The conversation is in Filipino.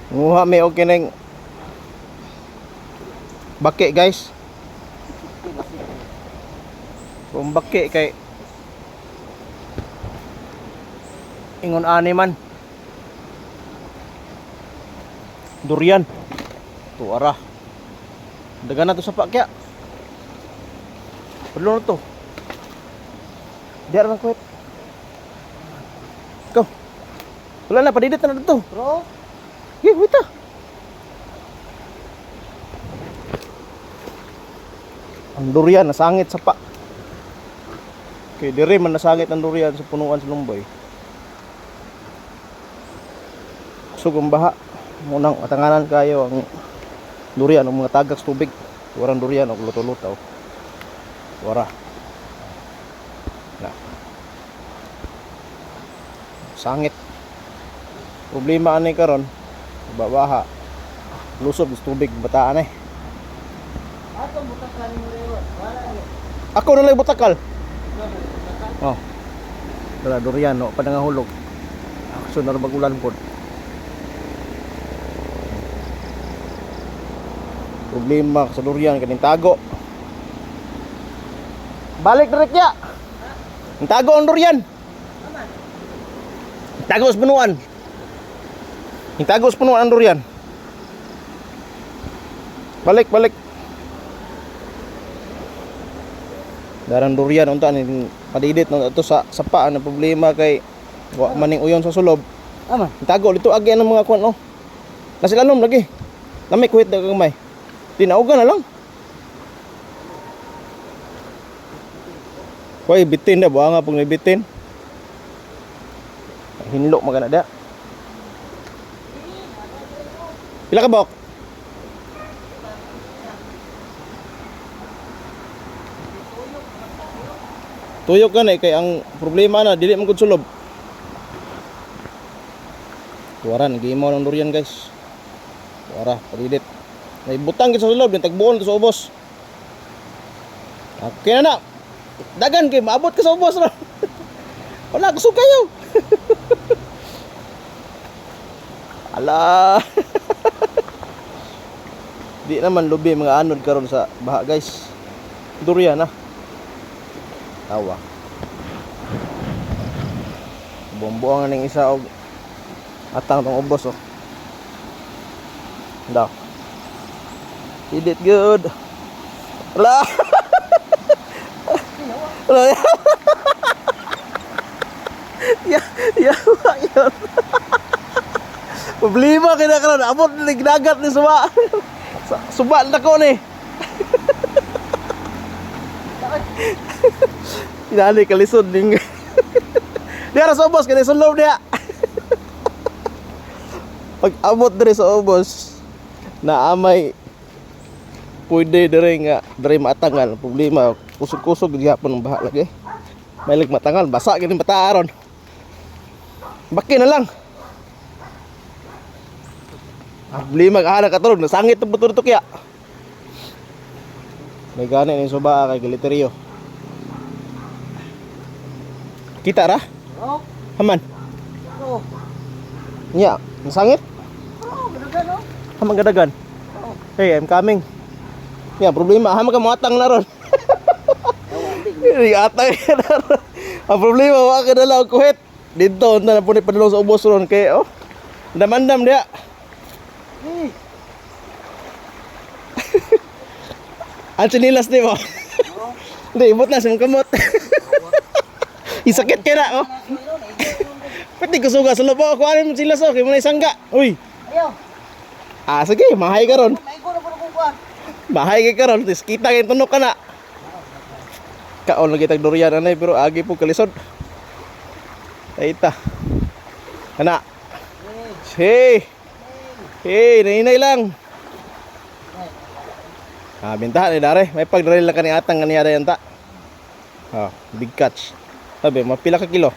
Nguha may okay nang baki guys. Kung baki kay ingon ani man. Durian. Tuara. Dagan na to sa pakya. Perlu na to. Diar lang kuwet. Go. Wala na padidit na to. Bro, Ye, wait ah. Ang durian nasangit sa pa. Okay, dire man nasangit ang durian sa punuan sa Lumboy. Sugong baha. Munang matanganan kayo ang durian ng mga tagak sa tubig. Warang durian o luto-lutaw. Wara. Na. Sangit. Problema ani karon, babaha. Lusob sa tubig bataan eh. ato butakan mo rin. Wala ni. Ako na lang butakal. Oh. Dala durian no, panangahulog. Action na bagulan pod. Problema sa durian kaning tago. Balik direk ya. Ang tago ang durian. Tago sa punuan. Ang tago sa punuan ang durian. Balik, balik. Darang durian unta ni padidit no ato sa sapa na problema kay wa maning uyon sa sulob. Aman. Tago dito agi ang mga kuan oh. Nasilanom lagi. Lamay kuwit dagang may. Tinaugan na lang. Koy bitin na buanga pag bitin. Hinlo magana da. Pila ka bok? Tuyok ka na kay ang problema na dili man gud sulob. Tuwaran gimaw ng durian guys. Tuwara padidit. May butang gid sa sulob, yung tagbuon to sa ubos. Okay na na. Dagan kay maabot ka sa ubos ra. Wala kusog kayo. Ala. Di naman lubi mga anod karon sa baha guys. Durian na. Tawa. Bomboang ning isa og atang tong ubos oh. Daw. He did good. Ala. Ala. Ya, ya, ya. Problema kina karon abot ni dagat ni suba. Suba na ko ni. Dali kalisod ding. Dia ra ubos kini sulod dia. Pag abot diri sa ubos na amay pwede dire nga dire matangal problema kusog-kusog gyapon ang baha lagi. May lag matangal basa gini bata aron. Baki na lang. Problema ka ana katulog nasangit tong buto kya. May gani ni suba kay Giliterio. Kita ra? Oh, Haman. oh. Nya, nasangit? Oh, gadagan oh. Haman gadagan. Oh. Hey, I'm coming. Ya, problema haman ka moatang na ron. Awali. Hindi atang na ron. Ang problema wa ka dala og kuhit. Dito na punit padulong sa ubos ron kay oh. Damandam dia. Eh, Ang sinilas di mo. oh. Hindi, ibot na sa kamot. Isakit ka na oh. Pati ko suga sa labo ko ano sila so kay mo na isangga. Uy. Ayo. Ah sige, mahay ka ron. Maigo na po kung kuan. Mahay ka ron, tis kita kay tunok ka na. Kaon lagi tag durian anay pero agi po kalisod. Aita. Kana. Hey. Hey, nainay lang. Ah, bintahan ni dare. May pagdaril lang kani atang kaniya dayon ta. Ah, big catch. Sabi, mapila ka kilo?